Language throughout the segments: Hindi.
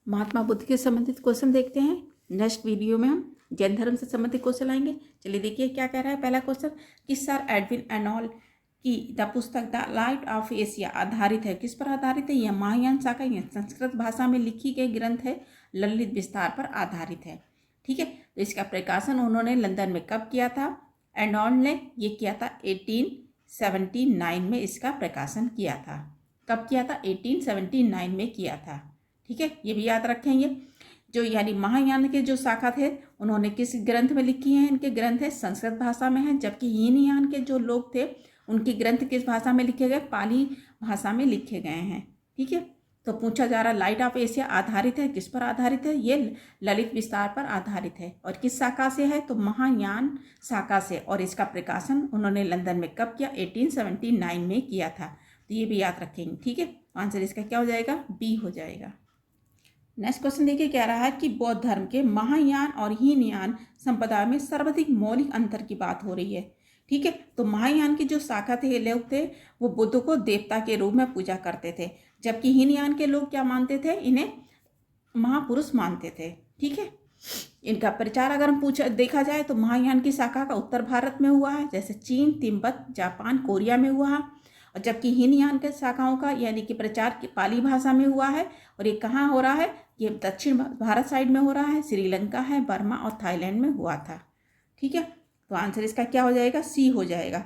महात्मा बुद्ध के संबंधित क्वेश्चन देखते हैं। नेक्स्ट वीडियो में हम जैन धर्म से संबंधित क्वेश्चन लाएंगे। चलिए देखिए क्या कह रहा है। पहला क्वेश्चन, किस सर एडविन एनॉल की द पुस्तक द लाइट ऑफ एशिया आधारित है? किस पर आधारित है? यह महायान शाखा या संस्कृत भाषा में लिखी गई ग्रंथ है, ललित विस्तार पर आधारित है। ठीक है, तो इसका प्रकाशन उन्होंने लंदन में कब किया था? एनॉल ने ये किया था 1879 में इसका प्रकाशन किया था। कब किया था? 1879 में किया था। ठीक है, ये भी याद रखेंगे। जो यानी महायान के जो शाखा थे उन्होंने किस ग्रंथ में लिखी हैं? इनके ग्रंथ है संस्कृत भाषा में है, जबकि हीनयान के जो लोग थे उनके ग्रंथ किस भाषा में लिखे गए? पाली भाषा में लिखे गए हैं। ठीक है, तो पूछा जा रहा लाइट ऑफ एशिया आधारित है, किस पर आधारित है? ये ललित विस्तार पर आधारित है। और किस शाखा से है? तो महायान शाखा से। और इसका प्रकाशन उन्होंने लंदन में कब किया? 1879 में किया था। तो ये भी याद रखेंगे। ठीक है, आंसर इसका क्या हो जाएगा? बी हो जाएगा। नेक्स्ट क्वेश्चन देखिए, कह रहा है कि बौद्ध धर्म के महायान और हीनयान संप्रदाय में सर्वाधिक मौलिक अंतर की बात हो रही है। ठीक है, तो महायान की जो शाखा थे लोग थे वो बुद्ध को देवता के रूप में पूजा करते थे, जबकि हीनयान के लोग क्या मानते थे? इन्हें महापुरुष मानते थे। ठीक है, इनका प्रचार अगर हम देखा जाए तो महायान की शाखा का उत्तर भारत में हुआ है, जैसे चीन, तिब्बत, जापान, कोरिया में हुआ है। और जबकि हीनयान के शाखाओं का यानी कि प्रचार पाली भाषा में हुआ है। और ये कहाँ हो रहा है? ये दक्षिण भारत साइड में हो रहा है, श्रीलंका है, बर्मा और थाईलैंड में हुआ था। ठीक है, तो आंसर इसका क्या हो जाएगा? सी हो जाएगा।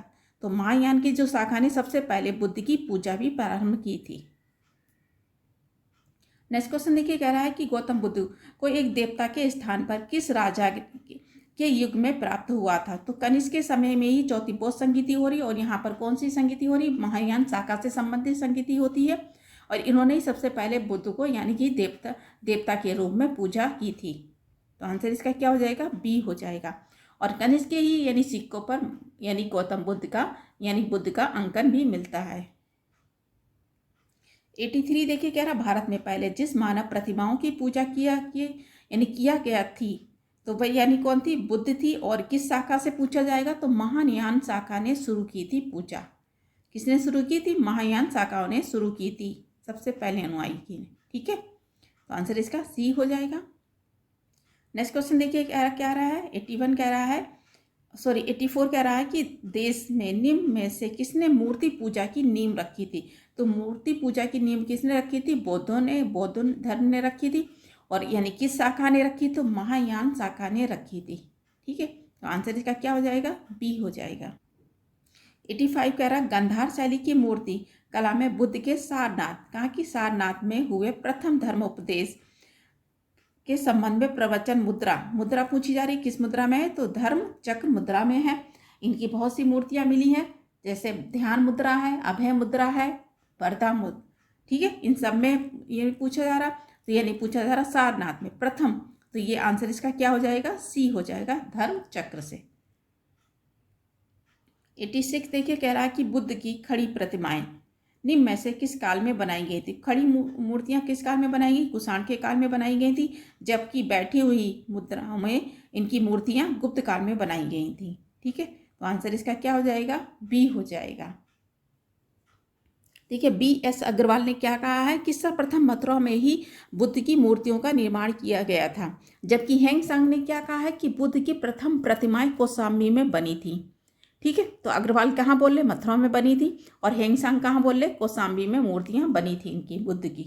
तो महायान की जो शाखा ने सबसे पहले बुद्ध की पूजा भी प्रारंभ की थी। नेक्स्ट क्वेश्चन देखिए, कह रहा है कि गौतम बुद्ध को एक देवता के स्थान पर किस राजा के युग में प्राप्त हुआ था? तो कनिष्क के समय में ही चौथी बौद्ध संगीति हो रही है। और यहाँ पर कौन सी संगीति हो रही? महायान शाखा से संबंधित संगीति होती है। और इन्होंने ही सबसे पहले बुद्ध को यानी कि देवता के रूप में पूजा की थी। तो आंसर इसका क्या हो जाएगा? बी हो जाएगा। और कनिष्क के ही यानी सिक्कों पर यानी गौतम बुद्ध का यानी बुद्ध का अंकन भी मिलता है। 83 देखिए, कह रहा भारत में पहले जिस मानव प्रतिमाओं की पूजा किया गया थी तो वह यानी कौन थी? बुद्ध थी। और किस शाखा से पूछा जाएगा? तो महायान शाखा ने शुरू की थी पूजा। किसने शुरू की थी? महायान शाखाओं ने शुरू की थी, सबसे पहले अनुयायी की ने। ठीक है, तो आंसर इसका सी हो जाएगा। नेक्स्ट क्वेश्चन देखिए क्या रहा है। 84 कह रहा है कि देश में निम्न में से किसने मूर्ति पूजा की नींव रखी थी? तो मूर्ति पूजा की नींव किसने रखी थी? बौद्ध धर्म ने रखी थी। और यानी किस शाखा ने रखी? तो महायान शाखा ने रखी थी। ठीक है, तो आंसर इसका क्या हो जाएगा? बी हो जाएगा। 85 कह रहा गंधार शैली की मूर्ति कला में बुद्ध के सारनाथ, कहाँ की? सारनाथ में हुए प्रथम धर्मोपदेश के संबंध में प्रवचन मुद्रा पूछी जा रही। किस मुद्रा में है? तो धर्म चक्र मुद्रा में है। इनकी बहुत सी मूर्तियां मिली हैं, जैसे ध्यान मुद्रा है, अभय मुद्रा है, वरदा मुद्रा। ठीक है, इन सब में ये पूछा जा रहा। तो ये नहीं पूछा जा रहा सारनाथ में प्रथम। तो ये आंसर इसका क्या हो जाएगा? सी हो जाएगा, धर्म चक्र से। 86 देखिए, कह रहा है कि बुद्ध की खड़ी प्रतिमाएं निम्न में से किस काल में बनाई गई थी? खड़ी मूर्तियां किस काल में बनाई गई? कुषाण के काल में बनाई गई थी, जबकि बैठी हुई मुद्राओं में इनकी मूर्तियां गुप्त काल में बनाई गई थी। ठीक है, तो आंसर इसका क्या हो जाएगा? बी हो जाएगा। देखिए, BS अग्रवाल ने क्या कहा है कि सर्वप्रथम मथुरा में ही बुद्ध की मूर्तियों का निर्माण किया गया था, जबकि हेंगसांग ने क्या कहा है कि बुद्ध की प्रथम प्रतिमाएं कौशाम्बी में बनी थी। ठीक है, तो अग्रवाल कहाँ बोल रहे? मथुरा में बनी थी। और हेंगसांग कहाँ बोल रहे? कौशाम्बी में मूर्तियां बनी थी इनकी बुद्ध की।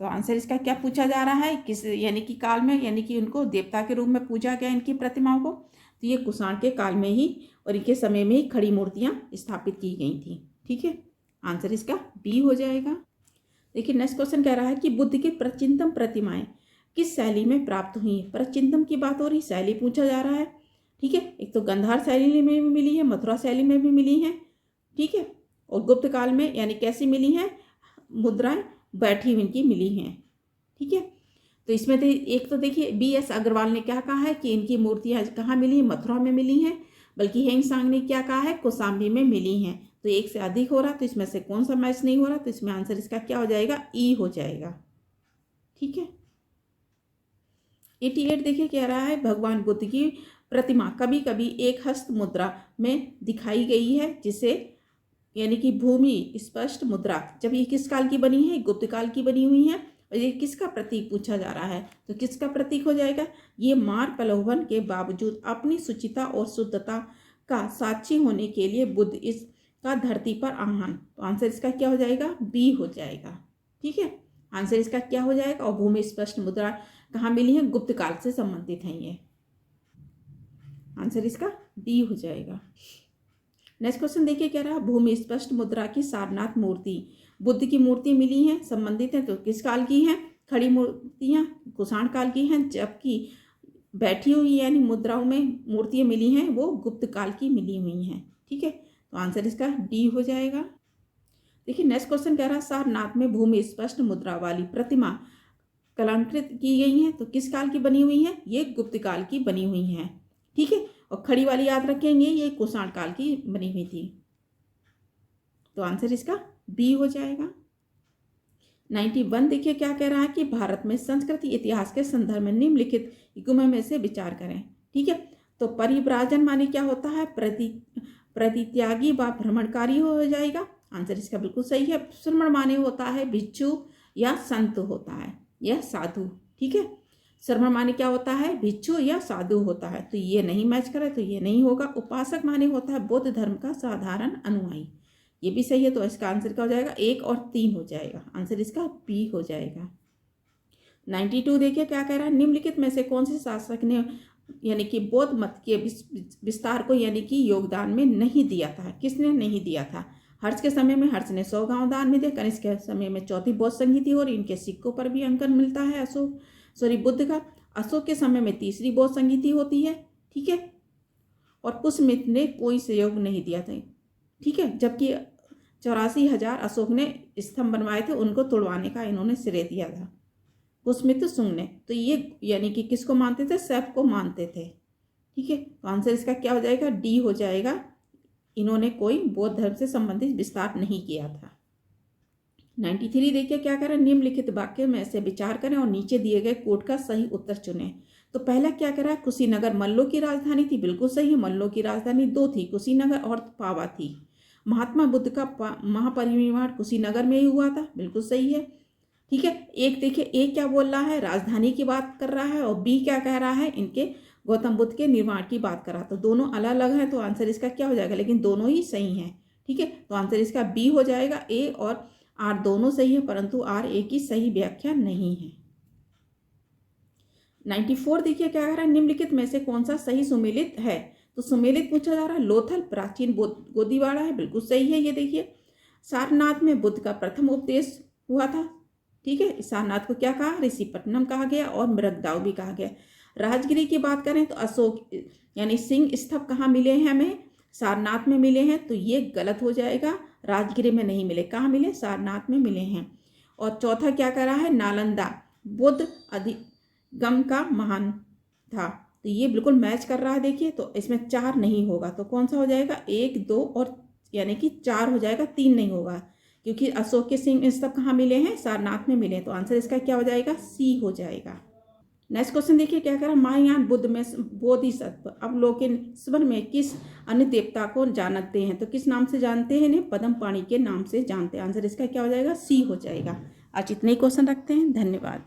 तो आंसर इसका क्या पूछा जा रहा है? किस यानी कि काल में, यानी कि उनको देवता के रूप में पूजा गया इनकी प्रतिमाओं को। तो ये कुषाण के काल में ही और इनके समय में ही खड़ी मूर्तियां स्थापित की गई थी। ठीक है, आंसर इसका बी हो जाएगा। देखिए, नेक्स्ट क्वेश्चन कह रहा है कि बुद्ध की प्राचीनतम प्रतिमाएं किस शैली में प्राप्त हुई? प्राचीनतम की बात हो रही, शैली पूछा जा रहा है। ठीक है, एक तो गंधार शैली में भी मिली है, मथुरा शैली में भी मिली है। ठीक है, और गुप्त काल में यानी कैसी मिली हैं? मुद्राएं बैठी हुई इनकी मिली हैं। ठीक है, तो इसमें एक तो देखिए BS अग्रवाल ने क्या कहा है कि इनकी मूर्तियां कहाँ मिली? मथुरा में मिली हैं। बल्कि हेंगसांग ने क्या कहा है? कौशाम्बी में मिली हैं। तो एक से अधिक हो रहा, तो इसमें से कौन सा मैच नहीं हो रहा? तो इसमें आंसर इसका क्या हो जाएगा? ई हो जाएगा। ठीक है, 88 देखिए, कह रहा है भगवान बुद्ध की प्रतिमा कभी कभी एक हस्त मुद्रा में दिखाई गई है, जिसे यानी कि भूमि स्पष्ट मुद्रा। जब ये किस काल की बनी है? गुप्त काल की बनी हुई है। और ये किसका प्रतीक पूछा जा रहा है, तो किसका प्रतीक हो जाएगा, ये मार प्रलोभन के बावजूद अपनी शुचिता और शुद्धता का साक्षी होने के लिए बुद्ध इसका धरती पर आह्वान। तो आंसर इसका क्या हो जाएगा, बी हो जाएगा। ठीक है, आंसर इसका क्या हो जाएगा। और भूमि स्पष्ट मुद्रा कहाँ मिली है, गुप्त काल से संबंधित है ये, आंसर इसका डी हो जाएगा। नेक्स्ट क्वेश्चन देखिए क्या रहा, भूमि स्पष्ट मुद्रा की सारनाथ मूर्ति, बुद्ध की मूर्ति मिली है, संबंधित है, तो किस काल की है, खड़ी मूर्तियां कुषाण काल की हैं, जबकि बैठी हुई यानी मुद्राओं में मूर्तियां मिली हैं वो गुप्त काल की मिली हुई हैं। ठीक है, तो आंसर इसका डी हो जाएगा। देखिए नेक्स्ट क्वेश्चन कह रहा है, सारनाथ में भूमि स्पष्ट मुद्रा वाली प्रतिमा कलांकृत की गई है, तो किस काल की बनी हुई है, ये गुप्त काल की बनी हुई है। ठीक है, और खड़ी वाली याद रखेंगे ये कुषाण काल की बनी हुई थी, तो आंसर इसका बी हो जाएगा। 91 देखिए क्या कह रहा है कि भारत में संस्कृति इतिहास के संदर्भ में निम्नलिखित युगों में से विचार करें। ठीक है, तो परिव्राजन माने क्या होता है, प्रतित्यागी व भ्रमणकारी हो जाएगा, आंसर इसका बिल्कुल सही है। श्रमण माने होता है भिक्षु या संत होता है या साधु। ठीक है, श्रमण माने क्या होता है, भिक्षु या साधु होता है, तो ये नहीं मैच करे तो ये नहीं होगा। उपासक माने होता है बौद्ध धर्म का साधारण अनुयायी, ये भी सही है, तो इसका आंसर क्या हो जाएगा, 1 और 3 हो जाएगा, आंसर इसका बी हो जाएगा। 92 देखिए क्या कह रहा है, निम्नलिखित में से कौन से शासक ने यानी कि बौद्ध मत के विस्तार को यानी कि योगदान में नहीं दिया था, किसने नहीं दिया था। हर्ष के समय में हर्ष ने 100 गांव दान में दिया, कनिष्क के समय में चौथी बौद्ध संधि थी और इनके सिक्कों पर भी अंकन मिलता है बुद्ध का। अशोक के समय में तीसरी बौद्ध संधि होती है। ठीक है, और पुष्यमित्र ने कोई सहयोग नहीं दिया था। ठीक है, जबकि 84,000 अशोक ने स्तंभ बनवाए थे, उनको तोड़वाने का इन्होंने श्रेय दिया था पुष्यमित्र शुंग ने। तो ये यानी कि किसको मानते थे, सैफ को मानते थे। ठीक है, तो आंसर इसका क्या हो जाएगा, डी हो जाएगा, इन्होंने कोई बौद्ध धर्म से संबंधित विस्तार नहीं किया था। 93 देखिए क्या करें, निम्नलिखित वाक्य में से विचार करें और नीचे दिए गए कोड का सही उत्तर चुनें। तो पहला क्या करा, कुशीनगर मल्लों की राजधानी थी, बिल्कुल सही है, मल्लों की राजधानी 2 थी, कुशीनगर और पावा थी। महात्मा बुद्ध का महापरिनिर्वाण कुशीनगर में ही हुआ था, बिल्कुल सही है। ठीक है, एक देखिए ए क्या बोल रहा है, राजधानी की बात कर रहा है, और बी क्या कह रहा है, इनके गौतम बुद्ध के निर्माण की बात कर रहा है, तो दोनों अलग अलग हैं, तो आंसर इसका क्या हो जाएगा, लेकिन दोनों ही सही हैं। ठीक है, तो आंसर इसका बी हो जाएगा। ए और आर दोनों सही है, परंतु आर ए की सही व्याख्या नहीं है। 94 देखिए क्या कह रहा है, निम्नलिखित में से कौन सा सही सुमेलित है, तो सुमेलित पूछा जा रहा है। लोथल प्राचीन गोदीवाड़ा है, बिल्कुल सही है। ये देखिए, सारनाथ में बुद्ध का प्रथम उपदेश हुआ था। ठीक है, सारनाथ को क्या कहा, ऋषिपट्टनम कहा गया और मृगदाव भी कहा गया। राजगिरी की बात करें तो अशोक यानी सिंह स्तंभ कहाँ मिले हैं, हमें सारनाथ में मिले हैं, तो ये गलत हो जाएगा, राजगिरी में नहीं मिले, कहाँ मिले, सारनाथ में मिले हैं। और चौथा क्या कह रहा है, नालंदा बुद्ध अधिगम का महान था, तो ये बिल्कुल मैच कर रहा है। देखिए, तो इसमें 4 नहीं होगा, तो कौन सा हो जाएगा, 1, 2 और यानी कि 4 हो जाएगा, 3 नहीं होगा, क्योंकि अशोक के सिंह स्तंभ कहाँ मिले हैं, सारनाथ में मिले, तो आंसर इसका क्या हो जाएगा, सी हो जाएगा। नेक्स्ट क्वेश्चन देखिए क्या कह रहा है, महायान बुद्ध में बोधिसत्व अवलोकनेश्वर में किस अन्य देवता को जानते हैं, तो किस नाम से जानते हैं, इन्हें पद्मपाणि के नाम से जानते हैं, आंसर इसका क्या हो जाएगा, सी हो जाएगा। आज इतने ही क्वेश्चन रखते हैं, धन्यवाद।